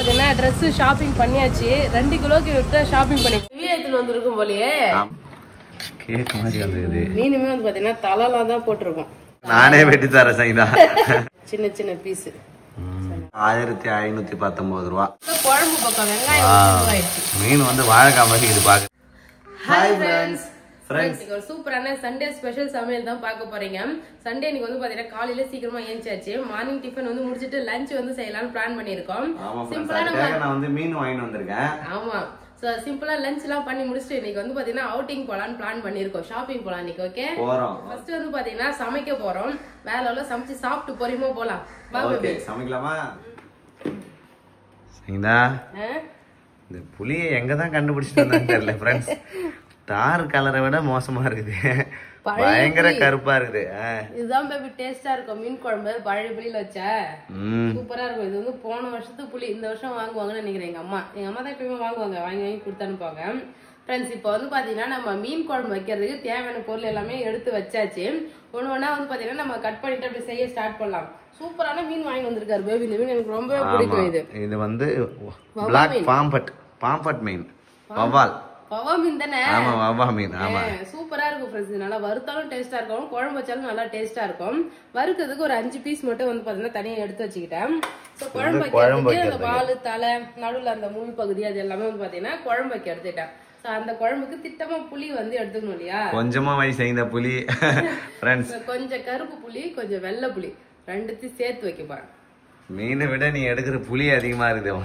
பாத்தீங்கன்னா dress shopping பண்ணியாச்சு. 2 கிலோக்கு ஷாப்பிங் பண்ணி எடுத்துட்டு வந்திருக்கும் போலயே. கேக் மாதிரி வந்தது. மீனுமே வந்து பாத்தீங்கன்னா தலலாம் தான் போட்டிருக்கோம். நானே வெட்டி தரேன் சைதா. சின்ன சின்ன பீஸ் 1519 ரூபா. குழம்பு பக்கம் வெங்காயம் மீன் வந்து வாழைக்காய் மாதிரி இது பாக்க. Hi friends. ஒரு சூப்பரான சண்டே ஸ்பெஷல் சமையல் தான் பார்க்க போறீங்க. சண்டே இன்னைக்கு வந்து பாத்தீங்கன்னா காலையில சீக்கிரமா ஏஞ்சாச்சு. மார்னிங் டிஃபன் வந்து முடிச்சிட்டு லஞ்ச் வந்து செய்யலாம்னு பிளான் பண்ணிருக்கோம். சிம்பிளா நான் வந்து மீன் வாங்கிட்டு வந்திருக்கேன். ஆமா, சோ சிம்பிளா லஞ்ச் எல்லாம் பண்ணி முடிச்சிட்டு இன்னைக்கு வந்து பாத்தீங்கன்னா அவுட்டிங் போலான்னு பிளான் பண்ணிருக்கோம். ஷாப்பிங் போலாம் இன்னைக்கு. ஓகே போறோம். ஃபர்ஸ்ட் வந்து பாத்தீங்கன்னா சமைக்க போறோம். வேலை எல்லாம் சமைச்சு சாப்பிட்டு பொறுமையா போலாம். ஓகே சமைக்கலாமா? சரிடா. இந்த புளியை எங்க தான் கண்டுபிடிச்சிட்டு வந்தான்னு தெரியல ஃப்ரெண்ட்ஸ். தார் கலரை விட மோசமா இருக்குது. பயங்கர கருப்பா இருக்குது. இதுதான் பேபி டேஸ்டா இருக்கும். மீன் குழம்பு பழைய புளியில வச்சா சூப்பரா இருக்கும். இது வந்து போன வருஷத்து புளி இந்த வருஷம் வாங்குவாங்கன்னு நினைக்கிறேன். எங்க அம்மா தான் எப்பயுமே வாங்குவாங்க. வாங்கி கொடுத்து அனுப்புவாங்க. ஃப்ரெண்ட்ஸ் இப்போ வந்து பாத்தீங்கன்னா நம்ம மீன் குழம்பு வைக்கிறதுக்கு தேவையான பொருள் எல்லாமே எடுத்து வச்சாச்சு. ஒண்ணா வந்து பாத்தீங்கன்னா நம்ம கட் பண்ணிட்டு அப்படி செய்ய ஸ்டார்ட் பண்ணலாம். சூப்பரான மீன் வாங்கி வந்திருக்காரு பேபி. இந்த மீன் எனக்கு ரொம்ப பிடிக்கும். இது வந்து பிளாக் பாம்பட் மீன். வவ்வால் மீன் தானே? ஆமா வவ்வா மீன். ஆமா சூப்பரா இருக்கும் ஃப்ரெண்ட்ஸ். நல்லா வறுத்தாலும் டேஸ்டா இருக்கும், குழம்பு வச்சாலும் நல்லா டேஸ்டா இருக்கும். வறுக்கிறதுக்கு ஒரு 5 பீஸ் மட்டும் வந்து பாத்தீங்கன்னா தனியா எடுத்து வச்சுக்கிட்டேன். குழம்பு வைக்கிறதுக்கு அந்த வாலு தலை நடுவுல அந்த முள் பகுதி அது எல்லாமே வந்து பாத்தீங்கன்னா குழம்பு வைக்க எடுத்துட்டேன். அந்த குழம்புக்கு திட்டமா புளி வந்து எடுத்துக்கணும் இல்லையா? கொஞ்சமா வயசு இந்த புளி கொஞ்சம் கருப்பு புளி கொஞ்சம் வெள்ளை புளி ரெண்டுத்தையும் சேர்த்து வைக்கப்பா. மீனை விட நீ எடுக்கிற புளி அதிகமா இருக்குது.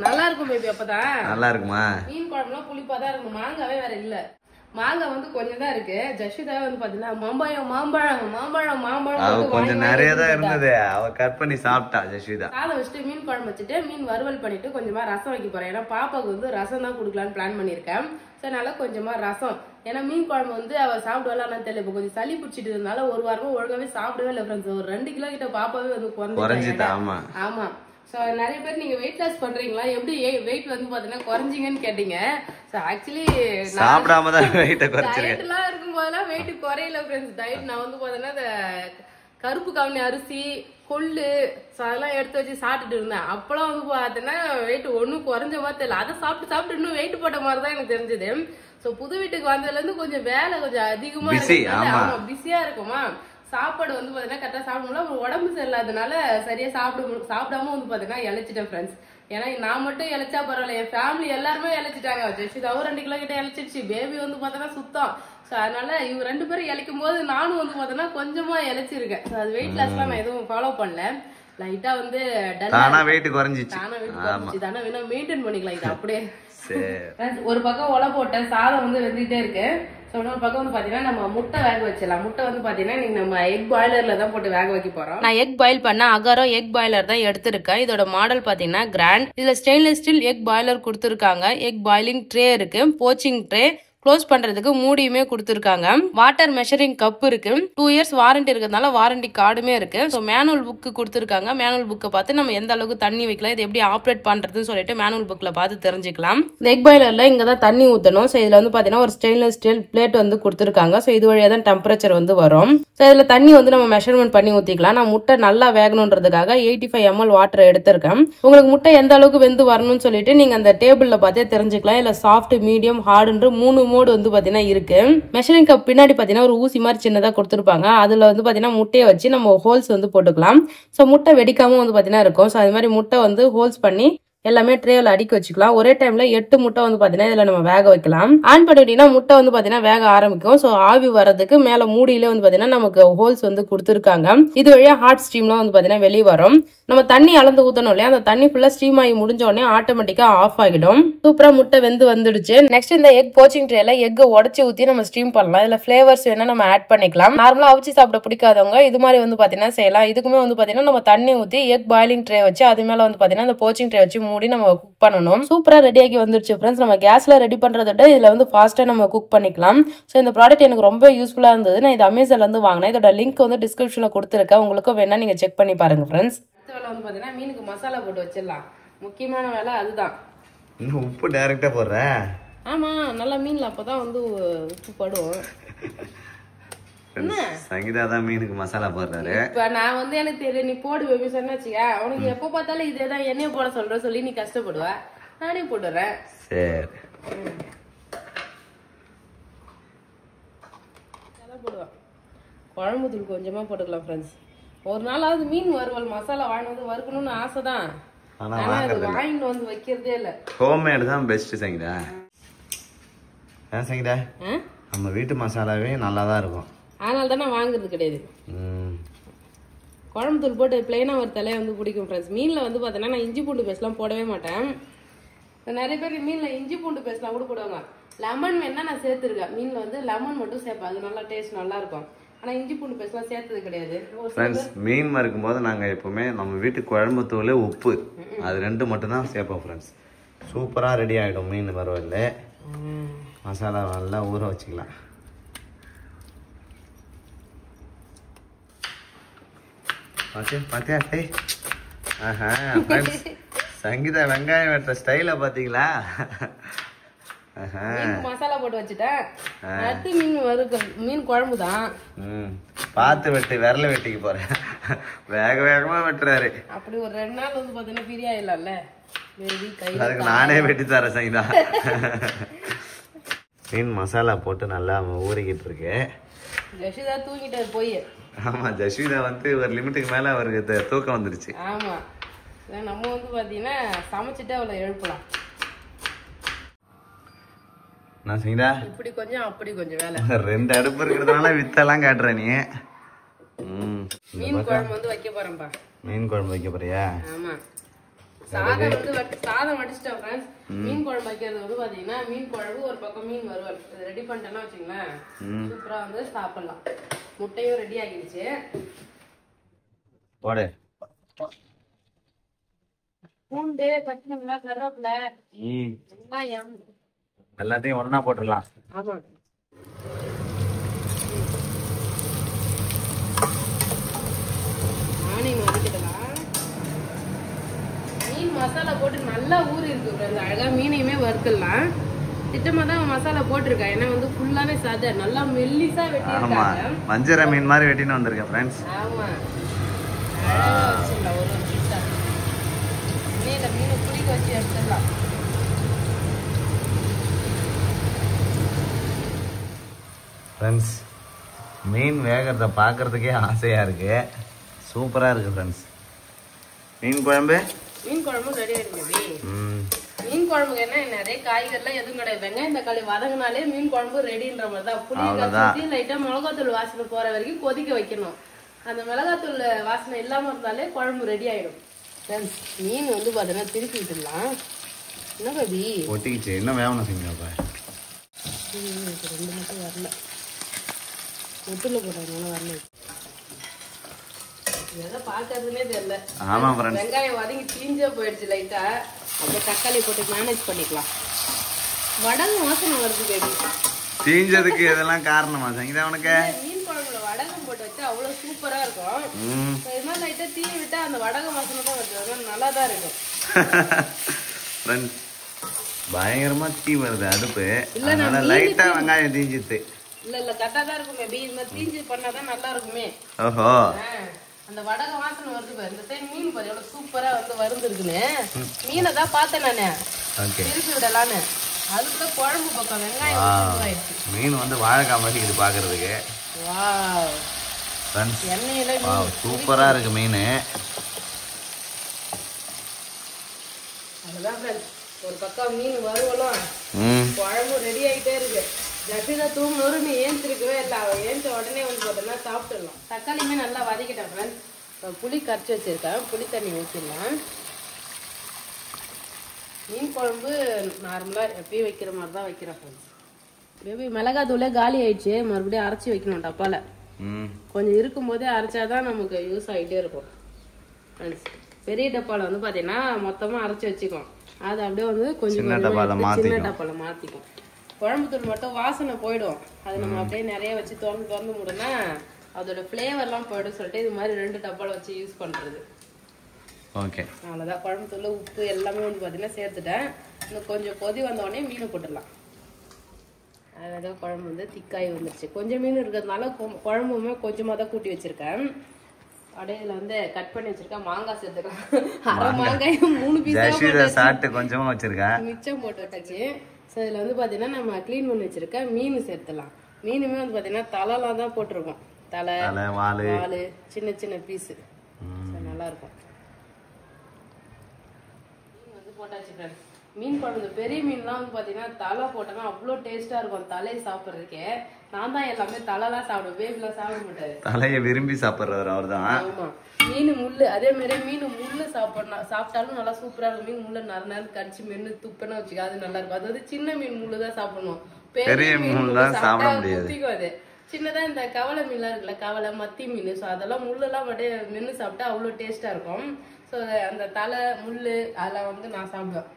நல்லா இருக்கும் பேபி. அப்பதான் நல்லா இருக்குமா? மீன் குழம்புலாம் புளிப்பாதான் இருக்கும். மாங்காவே வேற இல்ல. மாங்காய் வந்து கொஞ்சம் தான் இருக்கு. ஜஷிதா வந்து பாத்தீங்கன்னா மாம்பழம் கொஞ்சம் நிறைய தான் இருந்தது. அவ கட் பண்ணி சாப்பிட்டா ஜஷிதா. சாதம் வச்சுட்டு மீன் குழம்பு வச்சுட்டு மீன் வறுவல் பண்ணிட்டு கொஞ்சமா ரசம் வைக்க போறேன். ஏன்னா பாப்பாவுக்கு வந்து ரசம் தான் குடுக்கலான்னு பிளான் பண்ணிருக்கேன். அதனால கொஞ்சமா ரசம். ஏன்னா மீன் குழம்பு வந்து அவ சாப்பிடுவாளான்னு தெரியல. இப்ப கொஞ்சம் சளி பிடிச்சிட்டு இருந்தால ஒரு வாரமா ஒழுங்காவே சாப்பிடவே இல்லை ஃப்ரெண்ட்ஸ். ஒரு 2 கிலோ கிட்ட பாப்பாவே வந்து குறைஞ்சிட்டா. ஆமா. சோ நிறைய பேர் நீங்க வெயிட் லாஸ் பண்றீங்களா, எப்படி வெயிட் வந்து பாத்தீங்கன்னா குறைஞ்சிங்கன்னு கேட்டீங்க. சோ ஆக்சுவலி சாப்பிடாம தான் வெயிட் குறைச்சிருக்கேன். டயட் எல்லாம் இருக்கும்போதெல்லாம் வெயிட் குறையல ஃப்ரெண்ட்ஸ். டயட் நான் வந்து பாத்தீங்கன்னா கருப்பு கவுனி அரிசி கொள்ளு அதெல்லாம் எடுத்து வச்சு சாப்பிட்டுட்டு இருந்தேன். அப்பெல்லாம் வந்து பாத்தீங்கன்னா வெயிட் ஒன்னும் குறைஞ்ச மாதிரி தெரியல. அதை சாப்பிட்டு இன்னும் வெயிட் போட்ட மாதிரிதான் எனக்கு தெரிஞ்சது. சோ புது வீட்டுக்கு வந்ததுல இருந்து கொஞ்சம் வேலை கொஞ்சம் அதிகமா இருக்கு. பிஸியா இருக்குமா. சாப்பாடு வந்து பாத்தீங்கன்னா கரெக்டா சாப்பிடணும்னா உடம்பு சரியில்லாதனால சரியா சாப்பிடாம வந்து பாத்தீங்கன்னா இழைச்சிட்டேன் ஃப்ரெண்ட்ஸ். ஏன்னா நான் மட்டும் இழைச்சா பரவாயில்ல, என் ஃபேமிலி எல்லாருமே இழைச்சிட்டாங்க. ஜஷிதாவும் 2 கிலோ கிட்ட இழைச்சிடுச்சு. பேபி வந்து பாத்தீங்கன்னா சுத்தம். சோ அதனால இவங்க 2 பேரும் இழைக்கும் போது நானும் வந்து பாத்தீங்கன்னா கொஞ்சமா இழைச்சிருக்கேன். அது வெயிட் லாஸ் எல்லாம் நான் எதுவும் ஃபாலோ பண்ணல. லைட்டா வந்து வெயிட் குறைஞ்சிச்சு. தானே வேணா மெயின்டைன் பண்ணிக்கலாம். இது அப்படியே ஒரு பக்கம் உலை போட்டேன். சாதம் வந்து வெந்துட்டே இருக்கு. இன்னொரு பக்கம் வந்து பாத்தீங்கன்னா நம்ம முட்டை வேக வச்சிடலாம். முட்டை வந்து பாத்தீங்கன்னா நீங்க நம்ம எக் பாய்லர்ல தான் போட்டு வேக வைக்க போறோம். நான் எக் பாயில் பண்ண அகாரோ எக் பாய்லர் தான் எடுத்திருக்கேன். இதோட மாடல் பாத்தீங்கன்னா கிராண்ட். இதுல ஸ்டெயின்லெஸ் ஸ்டீல் எக் பாய்லர் கொடுத்திருக்காங்க. எக் பாயிலிங் ட்ரே இருக்கு, போச்சிங் ட்ரே, க்ளோஸ் பண்றதுக்கு மூடியுமே கொடுத்திருக்காங்க. வாட்டர் மெஷரிங் கப் இருக்கு. 2 இயர்ஸ் வாரண்டி இருக்கிறதுனால வாரண்டி கார்டுமே இருக்கு. ஸோ மேனுவல் புக்கு கொடுத்திருக்காங்க. மேனுவல் புக்கை பார்த்து நம்ம எந்த அளவுக்கு தண்ணி வைக்கலாம், இது எப்படி ஆப்ரேட் பண்றதுன்னு சொல்லிட்டு மேனுவல் புக்ல பார்த்து தெரிஞ்சுக்கலாம். இந்த எக் பாய்லர்ல இங்க தான் தண்ணி ஊற்றணும். ஸோ இதுல வந்து பாத்தீங்கன்னா ஒரு ஸ்டெயின்லெஸ் ஸ்டீல் பிளேட் வந்து கொடுத்திருக்காங்க. ஸோ இது வழியா தான் டெம்பரேச்சர் வந்து வரும். ஸோ இதுல தண்ணி வந்து நம்ம மெஷர்மெண்ட் பண்ணி ஊத்திக்கலாம். நான் முட்டை நல்லா வேகணுன்றதுக்காக 85 ml வாட்டர் எடுத்திருக்கேன். உங்களுக்கு முட்டை எந்த அளவுக்கு வெந்து வரணும்னு சொல்லிட்டு நீங்க அந்த டேபிள்ல பார்த்தே தெரிஞ்சுக்கலாம். இல்ல சாஃப்ட், மீடியம், ஹார்டுன்ற 3 மோடு வந்து பாத்தீங்கன்னா இருக்கு. மெஷரிங் கப் பின்னாடி பாத்தீங்கன்னா ஒரு ஊசி மாதிரி சின்னதா கொடுத்திருப்பாங்க. அதுல வந்து பாத்தீங்கன்னா முட்டையை வச்சு நம்ம ஹோல்ஸ் வந்து போட்டுக்கலாம். சோ முட்டை வெடிக்காம வந்து பாத்தீங்கன்னா இருக்கும். சோ அது மாதிரி முட்டை வந்து ஹோல்ஸ் பண்ணி எல்லாமே ட்ரேல அடுக்கி வச்சுக்கலாம். ஒரே டைம்ல 8 முட்டை வந்து பாத்தீங்கன்னா இதுல நம்ம வேக வைக்கலாம். ஆன் பண்ணிட்டீங்கன்னா முட்டை வந்து பாத்தீங்கன்னா வேக ஆரம்பிக்கும். சோ ஆவி வரதுக்கு மேல மூடியில வந்து பாத்தீங்கன்னா நமக்கு ஹோல்ஸ் வந்து கொடுத்திருக்காங்க. இது வழியா ஹாட் ஸ்டீம்லாம் வந்து பாத்தீங்கன்னா வெளியே வரும். நம்ம தண்ணி அளந்து ஊத்தணும் இல்லையா, அந்த தண்ணி ஃபுல்லா ஸ்டீம் ஆகி முடிஞ்ச உடனே ஆட்டோமேட்டிக்கா ஆஃப் ஆகிடும். சூப்பரா முட்டை வெந்து வந்துடுச்சு. நெக்ஸ்ட் இந்த எக் போச்சிங் ட்ரேல எக் உடச்சி ஊத்தி நம்ம ஸ்டீம் பண்ணலாம். இதுல பிளேவர்ஸ் வேணா நம்ம ஆட் பண்ணிக்கலாம். நார்மலா அவிச்சு சாப்பிட பிடிக்காதவங்க இது மாதிரி வந்து பாத்தீங்கன்னா செய்யலாம். இதுக்குமே வந்து பாத்தீங்கன்னா நம்ம தண்ணி ஊத்தி எக் பாயிலிங் ட்ரே வச்சு அது மேல வந்து பாத்தீங்கன்னா இந்த போச்சிங் ட்ரே வச்சு மூடி நம்ம குக் பண்ணணும். சூப்பரா ரெடி ஆகி வந்துருச்சு ஃப்ரெண்ட்ஸ். நம்ம கேஸ்ல ரெடி பண்றதை விட இதுல வந்து ஃபாஸ்டா நம்ம குக் பண்ணிக்கலாம். சோ இந்த ப்ராடக்ட் எனக்கு ரொம்ப யூஸ்ஃபுல்லா இருந்தது. நான் இது அமேசான்ல இருந்து வாங்கினேன். இதோட லிங்க் வந்து டிஸ்கிரிப்ஷன்ல கொடுத்துருக்கேன். உங்களுக்கு வேணா நீங்க செக் பண்ணி பாருங்க ஃப்ரெண்ட்ஸ். அடுத்த வேலை வந்து பாத்தீங்கன்னா மீனுக்கு மசாலா போட்டு வச்சிடலாம். முக்கியமான வேலை அதுதான். இன்னும் உப்பு டைரக்டா போடுற? ஆமா, நல்லா மீன்ல அப்பதான் வந்து உப்பு படும். சங்கீதா தான் மீனுக்கு மசாலா போடுறாரு. இப்ப நான் வந்து எனக்கு தெரியும் நீ போடு பேபி சொன்னா வச்சுக்கா, உனக்கு எப்ப பார்த்தாலும் இதேதான் எண்ணெய போட சொல்ற சொல்லி நீ கஷ்டப்படுவ, நானே போடுறேன். சரி போடுவேன். குழம்பு தூள் கொஞ்சமா போட்டுக்கலாம் ஃப்ரெண்ட்ஸ். ஒரு நாளாவது மீன் வறுவல் மசாலா வாங்கிட்டு வந்து வறுக்கணும்னு ஆசைதான், ஆனா அது வாங்கிட்டு வந்து வைக்கிறதே இல்ல. ஹோம்மேடு தான் பெஸ்ட் சங்கீதா. சங்கீதா நம்ம வீட்டு மசாலாவே நல்லா தான் இருக்கும், அதனால தான் நான் வாங்குறது கிடையாது. குழம்பு தூள் போட்டு பிளைனா ஒரு தலையை வந்து பிடிக்கும் ஃப்ரெண்ட்ஸ். மீன்ல வந்து பார்த்தீங்கன்னா நான் இஞ்சி பூண்டு பேஸ்ட்லாம் போடவே மாட்டேன். நிறைய பேர் மீன்ல இஞ்சி பூண்டு பேஸ்ட்லாம் கூட போடுவாங்க. லெமன் வேணா நான் சேர்த்துருக்கேன், மீன்ல வந்து லெமன் மட்டும் சேர்ப்பேன், அது நல்லா டேஸ்ட் நல்லா இருக்கும். ஆனா இஞ்சி பூண்டு பேஸ்ட்லாம் சேர்த்தது கிடையாது. மீன் வறுக்கும் போது நாங்க எப்பவுமே நம்ம வீட்டு குழம்பு தூள் உப்பு அது ரெண்டு மட்டும் தான் சேர்ப்போம் ஃப்ரெண்ட்ஸ். சூப்பரா ரெடி ஆயிடும் மீன் வறுவல்ல. மசாலா நல்லா ஊற வச்சுக்கலாம். பாத்தியா சங்கீதா வெங்காயம் வெட்டுற ஸ்டைல பாத்தீங்களா? மசாலா போட்டு வச்சுட்டேன். அடுத்து மீன் வறுக்க மீன் குழம்பு தான். பார்த்து வெட்டு, விரல வெட்டிக்கு போறேன். வேக வேகமா வெட்டுறாரு. அப்படி ஒரு 2 நாள் வந்து பாத்தீங்கன்னா பிரியா இல்லல்ல, அதுக்கு நானே வெட்டி தரேன் சங்கீதா. மீன் மசாலா போட்டு நல்லா ஊறிக்கிட்டு இருக்கு. ஜஸ்விதா தூங்கிட்டாரு போய். ஆமா ஜஸ்விதா வந்து ஒரு லிமிட்டுக்கு மேல அவருக்கு தூக்கம் வந்துருச்சு. ஆமா நம்ம வந்து பாத்தீங்கன்னா சமைச்சிட்டு அவளை எழுப்பலாம். நான் சங்கீதா இப்படி கொஞ்சம் அப்படி கொஞ்சம் வேலை. 2 அடுப்பு இருக்கிறதுனால வித்தெல்லாம் காட்டுற நீ. மீன் குழம்பு வந்து வைக்க போறேன்பா. மீன் குழம்பு வைக்க போறியா? ஆமா. சாதம் வடிச்சிட்டேன் ஃப்ரெண்ட்ஸ். மீன் குழம்பு வைக்கிறது வந்து பாத்தீங்கன்னா மீன் குழம்பு ஒரு பக்கம் மீன் வறுவல் ரெடி பண்ணிட்டேன்னா வச்சுங்களேன், சூப்பரா வந்து சாப்பிடலாம். முட்டையும் ரெடி ஆகிடுச்சு. போடு. பூண்டு, பச்சை மிளகாய், கருவேப்பிலை, வெங்காயம் எல்லாத்தையும் ஒண்ணா போட்டுடலாம். ஆமா. நானே வதக்கிடலாம். மீன் மசாலா போட்டு நல்லா ஊறி இருக்கு, அழகா மீனையுமே வறுத்துடலாம். திட்டமா தான் மசாலா போட்டிருக்கா, ஏன்னா வந்து ஃபுல்லாவே சாத நல்லா மெல்லிசா வெட்டிருக்காங்க. வஞ்சர மீன் மாதிரி வெட்டின்னு வந்திருக்கேன் ஃப்ரெண்ட்ஸ். ஆமா ஒரு பீஸா மீனை புளிக்க வச்சு எடுத்துடலாம். ஃப்ரெண்ட்ஸ் மீன் வேகிறத பார்க்கறதுக்கே ஆசையா இருக்கு. சூப்பரா இருக்கு ஃப்ரெண்ட்ஸ். மீன் குழம்பு ரெடி ஆயிடுச்சு. மீன் குழம்புக்கு என்ன நிறைய காய்கறிலாம் எதுவும் கிடையாது, வெங்காயம் தக்காளி வதங்கினாலே மீன் குழம்பு ரெடின்ற மாதிரி தான். புளி கரைச்சி லைட்டா மிளகாத்தூள் வாசனை போற வரைக்கும் கொதிக்க வைக்கணும். அந்த மிளகாத்தூள் வாசனை இல்லாம இருந்தாலே குழம்பு ரெடி ஆயிடும். மீன் வந்து பாத்தீங்கன்னா திருப்பி விட்டுடலாம். என்ன பேபி ஒட்டிக்கிச்சு, என்ன வேகணும் செஞ்சப்ப 2 மட்டும் வரல, முட்டுல போட்டாங்க வரல. பாக்குறதுனே தெரியல. வெங்காயம் வதங்கி தீஞ்சே போயிடுச்சு லைட்டா. அப்படியே தக்காளி போட்டு மேனேஜ் பண்ணிக்கலாம். வடகு வாசனை வருது பேபி. தீஞ்சதுக்கு இதெல்லாம் காரணமா சங்கீதா உனக்கு? மீன் குழம்புல வடகம் போட்டு வச்சா அவ்வளவு சூப்பரா இருக்கும். இது மாதிரி லைட்டா தீ விட்டா அந்த வடக வாசனை தான் வருது, நல்லா தான் இருக்கும். பயங்கரமா தீ வருது அடுப்பு, லைட்டா வெங்காயம் தீஞ்சிட்டு. இல்ல கரெக்டா தான் இருக்கும் பேபி. இந்த மாதிரி தீஞ்சு பண்ணாதான் நல்லா இருக்குமே. ஓஹோ அந்த வடக வாசனை வருது பாரு. இந்த டைம் மீன் பாரு எவ்வளவு சூப்பரா வந்து வருந்துருக்குன்னு. மீனை தான் பார்த்தேன் நானு, திருப்பி விடலான்னு. அதுக்குள்ள குழம்பு பக்கம் வெங்காயம் மீன் வந்து வாழைக்காய் மாதிரி இது பாக்குறதுக்கு. எண்ணெயில சூப்பரா இருக்கு மீன். அதுதான் ஒரு பக்கம் மீன் வறுவலும் குழம்பு ரெடி ஆகிட்டே இருக்கு. ஜஸ்விதா தூங்கணும்னு ஏந்திருக்கவே இல்லை, அவள் ஏந்த உடனே வந்து பார்த்தோம்னா சாப்பிட்டுடலாம். தக்காளியுமே நல்லா வதக்கிட்டேன் ஃப்ரெண்ட்ஸ். புளி கரைச்சி வச்சிருக்கேன், புளி தண்ணி ஊற்றிடலாம். மீன் குழம்பு நார்மலா எப்பயும் வைக்கிற மாதிரி தான் வைக்கிறேன் ஃப்ரெண்ட்ஸ். பேபி மிளகாத்தூளே காலி ஆயிடுச்சு, மறுபடியும் அரைச்சி வைக்கணும் டப்பால. கொஞ்சம் இருக்கும் போதே அரைச்சாதான் நமக்கு யூஸ் ஆகிட்டே இருக்கும் ஃப்ரெண்ட்ஸ். பெரிய டப்பால வந்து பாத்தீங்கன்னா மொத்தமா அரைச்சி வச்சுக்கோம், அது அப்படியே வந்து கொஞ்சம் சின்ன டப்பால மாத்திக்கும். குழம்பு தூள் மட்டும் வாசனை போயிடும், அது நம்ம அப்படியே நிறைய வச்சு திறந்து முடினா அதோட ஃப்ளேவர்லாம் போயிடும் சொல்லிட்டு இது மாதிரி 2 டப்பால வச்சு யூஸ் பண்றது. ஓகே அவ்வளோதான். குழம்பு தூள் உப்பு எல்லாமே வந்து பார்த்தீங்கன்னா சேர்த்துட்டேன். இன்னும் கொஞ்சம் கொதி வந்த உடனே மீன் போட்டுடலாம். அழகாக குழம்பு வந்து திக்காய் வந்துருச்சு. கொஞ்சம் மீன் இருக்கிறதுனால குழம்புமே கொஞ்சமாக தான் கூட்டி வச்சிருக்கேன். அப்படியே இதில் வந்து கட் பண்ணி வச்சிருக்கேன். மாங்காய் சேர்த்துக்கலாம். அரை மாங்காய் 3 பீஸ் சாப்பிட்டு கொஞ்சமா வச்சிருக்கேன், மிச்சம் போட்டு வச்சாச்சு. ஸோ இதில் வந்து பார்த்தீங்கன்னா நம்ம க்ளீன் பண்ணி வச்சிருக்கேன் மீன் சேர்த்துலாம். மீனுமே வந்து பார்த்தீங்கன்னா தலைலாம் தான் போட்டிருக்கோம். தலை வால் சின்ன சின்ன பீஸு நல்லா இருக்கும். மீன் வந்து போட்டாச்சு ஃப்ரெண்ட்ஸ். மீன் குழம்பு பெரிய மீன்லாம் வந்து பார்த்தீங்கன்னா தலை போட்டோன்னா அவ்வளோ டேஸ்ட்டாக இருக்கும். தலையை சாப்பிட்றதுக்கே நான் தான் எல்லாமே தலைலாம் சாப்பிடுவேன். பேபிலாம் சாப்பிட மாட்டாரு, தலையை விரும்பி சாப்பிட்றவர் அவர் தான். ஆமாம், மீன் முள்ளு அதே மாதிரி மீன் முள்ளு சாப்பிட்டாலும் நல்லா சூப்பராக இருக்கும். மீன் முள்ளு நேரம் கடிச்சு மென்று துப்புன்னு வச்சுக்க, அது நல்லா இருக்கும். அது வந்து சின்ன மீன் முள்ளு தான் சாப்பிடணும், பெரிய மீன் சாப்பிட முடியாது. சின்னதா இந்த கவலை மீன்லாம் இருக்குல்ல, கவலை மத்தி மீன், ஸோ அதெல்லாம் முள்ளெல்லாம் அப்படியே மென்று சாப்பிட்டா அவ்வளோ டேஸ்ட்டாக இருக்கும். ஸோ அந்த தலை முள்ளு அதெல்லாம் வந்து நான் சாப்பிடுவேன்.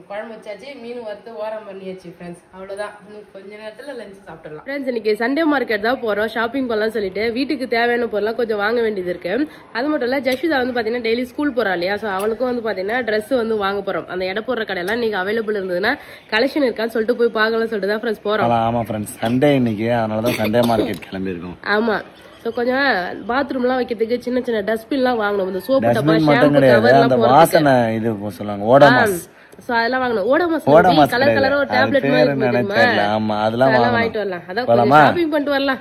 குழம்பு வச்சாச்சு, மீன் வறுத்து ஓரம் பண்ணியாச்சு ஃப்ரெண்ட்ஸ். அவ்வளோதான், கொஞ்ச நேரத்தில் லஞ்ச் சாப்பிடலாம். ஃப்ரெண்ட்ஸ் இன்னைக்கு சண்டே மார்க்கெட் தான் போகிறோம் ஷாப்பிங் பண்ணலாம் சொல்லிட்டு. வீட்டுக்கு தேவையான பொருள்லாம் கொஞ்சம் வாங்க வேண்டியது இருக்கு. அது மட்டும் இல்லை, ஜஷ்விதா வந்து பார்த்தீங்கன்னா டெய்லி ஸ்கூல் போகிறா இல்லையா, ஸோ அவளுக்கும் வந்து பார்த்தீங்கன்னா ட்ரெஸ் வந்து வாங்க போகிறோம். அந்த எடை போடுற கடையெல்லாம் இன்னைக்கு அவைலபிள் இருந்ததுன்னா கலெக்ஷன் இருக்கான்னு சொல்லிட்டு போய் பார்க்கலாம் சொல்லிட்டு தான் ஃப்ரெண்ட்ஸ் போகிறோம். ஆமாம் ஃப்ரெண்ட்ஸ், சண்டே இன்னைக்கு, அதனால தான் சண்டே மார்க்கெட் கிளம்பியிருக்கோம். ஆமாம், ஸோ கொஞ்சம் பாத்ரூம்லாம் வைக்கிறதுக்கு சின்ன சின்ன டஸ்ட்பின்லாம் வாங்கணும். இந்த சோப்பு டப்பா, ஷாம்பு கவர்லாம் வாசனை இது சொல்லுவாங்க ஓடோமாஸ், சோ அதெல்லாம் வாங்கணும். ஓடோமாஸ் கலர் கலரா ஒரு டேப்லெட் மாதிரி தெரியுமா, ஆமா அதெல்லாம் வாங்கிட்டு வரலாம். அதான் கொஞ்சம் ஷாப்பிங் பண்ணிட்டு வரலாம்.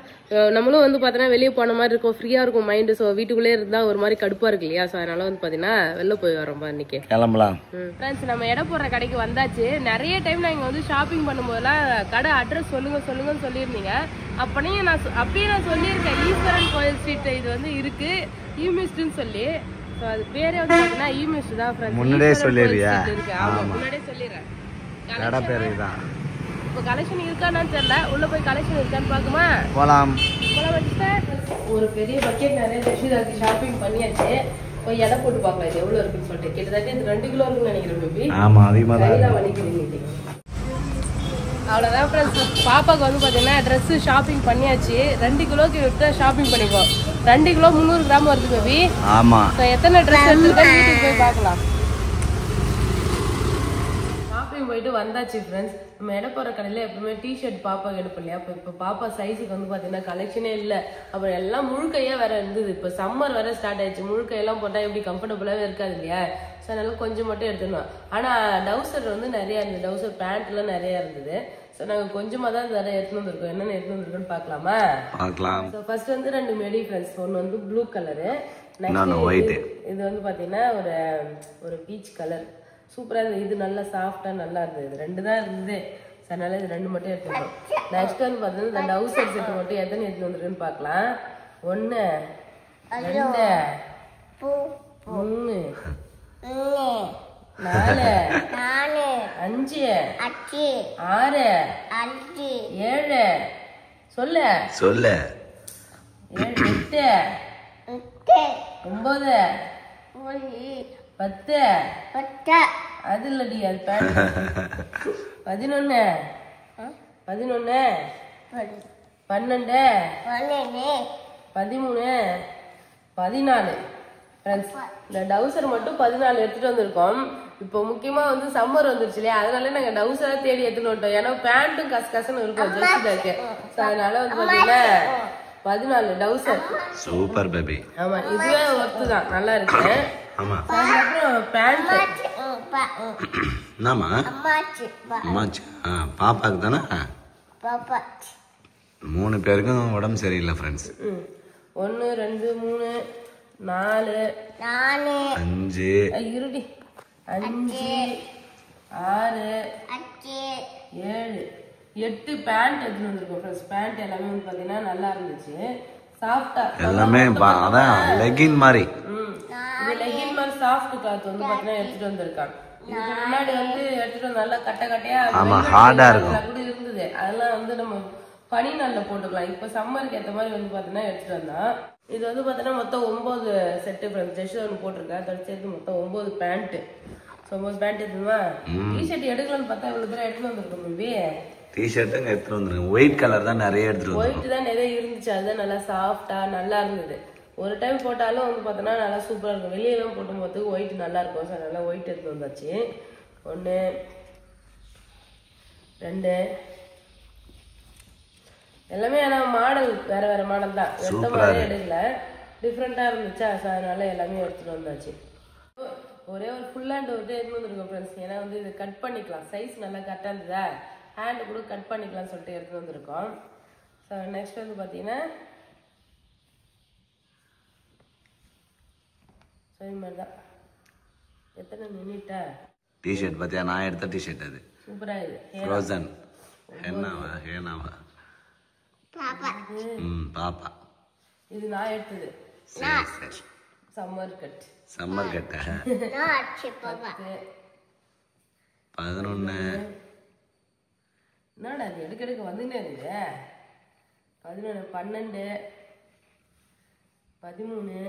நம்மளும் வந்து பாத்தீங்கன்னா வெளியே போன மாதிரி இருக்கும், ஃப்ரீயா இருக்கும் மைண்ட். சோ வீட்டுக்குள்ளே இருந்தா ஒரு மாதிரி கடுப்பா இருக்கு இல்லையா, சோ அதனால வந்து பாத்தீங்கன்னா வெளில போய் வரோம் இன்னைக்கு, கிளம்பலாம். ஃப்ரெண்ட்ஸ் நம்ம எடை போடுற கடைக்கு வந்தாச்சு. நிறைய டைம் நான் இங்க வந்து ஷாப்பிங் பண்ணும்போதெல்லாம் கடை அட்ரஸ் சொல்லுங்கன்னு சொல்லியிருந்தீங்க. அப்படியே நான் சொல்லியிருக்கேன், ஈஸ்வரன் கோயில் ஸ்ட்ரீட் இது வந்து இருக்கு ஈமிஸ்ட்னு சொல்லி. சோ அது பேரே வந்து பாத்தீங்கன்னா ஈமிஸ்ட் தான் ஃப்ரெண்ட்ஸ். முன்னாடியே சொல்லிறியா? ஆமா முன்னாடியே சொல்லிறேன், கடை பேரே தான். இப்போ கலெக்ஷன் இருக்கான்னு தெரியல, உள்ள போய் கலெக்ஷன் இருக்கான்னு பாக்குமா? போலாம். ஒரு பெரிய பக்கெட் நிறைய ஜஷ்விதாக்கு ஷாப்பிங் பண்ணியாச்சு. போய் எடை போட்டு பார்க்கலாம் இது எவ்வளவு இருக்குன்னு சொல்லிட்டு. கிட்டத்தட்ட இது 2 கிலோ இருக்குன்னு நினைக்கிறேன் பேபி. ஆமா அதிகமா தான் வலிக்குது. அவ்வளோதான் ஃப்ரெண்ட்ஸ், பாப்பாவுக்கு வந்து பார்த்தீங்கன்னா ட்ரெஸ்ஸு ஷாப்பிங் பண்ணியாச்சு. 2 கிலோக்கு விட்டு ஷாப்பிங் பண்ணிக்குவோம். 2 கிலோ 300 கிராம் வருது பேபி. ஆமாம், ஸோ எத்தனை ட்ரெஸ் எடுத்துருக்கேன் வீட்டுக்கு போய் பார்க்கலாம். ஷாப்பிங் போயிட்டு வந்தாச்சு ஃப்ரெண்ட்ஸ். நம்ம எடை போகிற கடையில் எப்பவுமே டிஷர்ட் பாப்பாவுக்கு எடுப்போம் இல்லையா, இப்போ பாப்பா சைஸுக்கு வந்து பார்த்தீங்கன்னா கலெக்ஷனே இல்லை. அப்புறம் எல்லாம் முழுக்கையாக வேற இருந்தது. இப்போ சம்மர் வேற ஸ்டார்ட் ஆயிடுச்சு, முழுக்கையெல்லாம் போட்டால் எப்படி கம்ஃபர்டபுளாகவே இருக்காது இல்லையா, ஸோ அதனால கொஞ்சம் மட்டும் எடுத்துடணும். ஆனால் டவுசர் வந்து நிறையா இருந்தது, டவுசர் பேண்ட்லாம் நிறையா இருந்தது. ஸோ நாங்கள் கொஞ்சமாக தான் நிறைய எடுத்துன்னு வந்திருக்கோம். என்னென்ன எடுத்துன்னு வந்திருக்கோன்னு பார்க்கலாமா? பார்க்கலாம். ஸோ ஃபர்ஸ்ட் வந்து 2 மெடி ஃப்ரெண்ட்ஸ். ஒன்று வந்து ப்ளூ கலரு, இது வந்து பார்த்தீங்கன்னா ஒரு பீச் கலர், சூப்பராக இருந்தது. இது நல்லா சாஃப்டாக நல்லா இருந்தது. இது 2 தான் இருந்தது, அதனால இது 2 மட்டும் எடுத்துக்கணும். நெக்ஸ்ட் வந்து பார்த்தீங்கன்னா இந்த டவுசர் செட் மட்டும் எத்தனை எடுத்துன்னு வந்திருக்குன்னு பார்க்கலாம். 1 2 3 4 5 6 7 சொல்லு 7 8 9 10 அது இல்லடி, அது 11 12 13 14 ஃப்ரெண்ட்ஸ். இந்த டவுசர் மட்டும் 14 எடுத்துட்டு வந்திருக்கோம். இப்போ முக்கியமா வந்து சம்மர் வந்துருச்சு இல்லையா, அதனால நாங்க டவுசரா தேடி எடுத்துட்டு வந்துட்டோம். ஏன்னா பேண்ட்டும் கசகசன்னு இருக்கும் ஜஸ்டிக்கு, அதனால வந்து பாத்தீங்கன்னா 14 டவுசர். Super baby. ஆமா இதுவே ஒர்த்து தான், நல்லா இருக்கு. ஆமா அதுக்கப்புறம் பேண்ட் என்னமா அம்மாச்சி பாப்பாக்கு தானே, 3 பேருக்கும் உடம்பு சரியில்லை ஃப்ரெண்ட்ஸ். 1 2 3 4 5 இருடி 5 6 7 8 பேண்ட் எடுத்துட்டு வந்திருக்கோம் ஃப்ரெண்ட்ஸ். பேண்ட் எல்லாமே வந்து பாத்தீங்கன்னா நல்லா இருந்துச்சு, சாஃப்டா எல்லாமே. அதான் லெகின் மாதிரி, இது லெகின் மாதிரி சாஃப்ட் கிளாத் வந்து பாத்தீங்கன்னா எடுத்துட்டு வந்திருக்காங்க. இதுக்கு முன்னாடி வந்து எடுத்துட்டு நல்லா கட்டையா ஹார்டா இருக்கும் இருந்தது, அதெல்லாம் வந்து நம்ம பனி நாள்ல போட்டுக்கலாம். இப்ப சம்மருக்கு ஏற்ற மாதிரி வந்து பாத்தீங்கன்னா எடுத்துட்டு வந்தா. இது வந்து பாத்தீங்கன்னா மொத்தம் 9 செட்டு ஃப்ரெண்ட்ஸ். ஜெஷ் ஒன்று போட்டிருக்கேன், அதோட சேர்த்து மொத்தம் 9 பேண்ட். 9 பேண்ட் எடுத்துமா. டிஷர்ட் எடுக்கலாம்னு பார்த்தா இவ்வளவு பேர் எடுத்துட்டு வந்திருக்கோம் பேபி. டிஷர்ட்டும் எடுத்துட்டு வந்துருங்க, ஒயிட் கலர் தான் நிறைய எடுத்துட்டு வந்தோம். ஒயிட் தான் நிறைய இருந்துச்சு, அதுதான் நல்லா சாஃப்டா நல்லா இருந்தது. ஒரு டைம் போட்டாலும் வந்து பார்த்தோன்னா நல்லா சூப்பராக இருக்கும். வெளியெல்லாம் போட்டும் போது ஒயிட் நல்லா இருக்கும், ஸோ நல்லா ஒயிட் எடுத்து வந்தாச்சு. 1 2 எல்லாமே ஆனா மாடல் வேற வேற மாடல் தான். எந்த மாதிரி எடுக்கல, டிஃப்ரெண்டா இருந்துச்சா, அதனால எல்லாமே எடுத்துட்டு வந்தாச்சு. ஒரே ஒரு ஃபுல் ஹேண்ட் எடுத்து வந்துருக்கோம் ஃப்ரெண்ட்ஸ். ஏன்னா வந்து இது கட் பண்ணிக்கலாம், சைஸ் நல்லா கரெக்டாக இருந்ததா, ஹேண்டு கூட கட் பண்ணிக்கலாம்னு சொல்லிட்டு எடுத்து வந்திருக்கோம். ஸோ நெக்ஸ்ட் வந்து பார்த்தீங்கன்னா ஸோ இது மாதிரி தான். எத்தனை மினிட்டா டிஷர்ட் பார்த்தியா? நான் எடுத்த டிஷர்ட் அது சூப்பராக இது ஃப்ரோசன் ஹேனாவா பாப்பா. இது நான் எடுத்தது சரி சம்மர் கட். சம்மர் கட்டா 11. என்னடா அது எடுக்க வந்துட்டே இருக்குது. 11, 12, 13,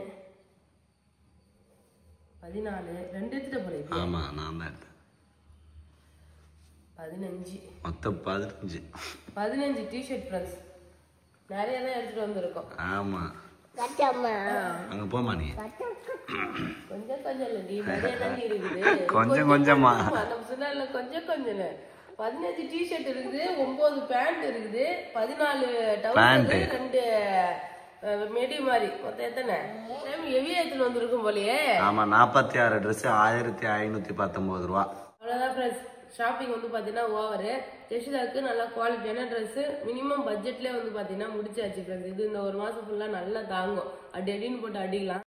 14, 2 எடுத்துட்டு போறேன். ஆமா நான் தான் எடுத்தேன். 15 மொத்தம் 15 டிஷர்ட் ஃப்ரெண்ட்ஸ். நிறைய தான் எடுத்துட்டு வந்திருக்கோம். ஆமா அங்க போமா நீ கொஞ்சம் கொஞ்சம் இல்லடி, நிறைய தான் இருக்குது. கொஞ்சம் கொஞ்சமா நம்ம சொன்னால கொஞ்சம் கொஞ்சம் 15 டிஷர்ட் இருக்குது, 9 பேண்ட் இருக்குது, 14 டவுசர், 2 மெடி மாதிரி. மொத்தம் எத்தனை ஹெவியா எடுத்துட்டு வந்திருக்கும் போலயே. ஆமா 46 ட்ரெஸ் 1519 ரூபா. அவ்வளவுதான் ஃப்ரெண்ட்ஸ். ஷாப்பிங் வந்து பார்த்தீங்கன்னா ஓவரு. ஜெஷிதாவுக்கு நல்லா குவாலிட்டியான ட்ரெஸ்ஸு மினிமம் பட்ஜெட்லேயே வந்து பார்த்தீங்கன்னா முடிச்சாச்சு ஃப்ரெண்ட்ஸ். இது இந்த ஒரு மாதம் ஃபுல்லாக நல்லா தாங்கும், அடி அடின்னு போட்டு அடிக்கலாம்.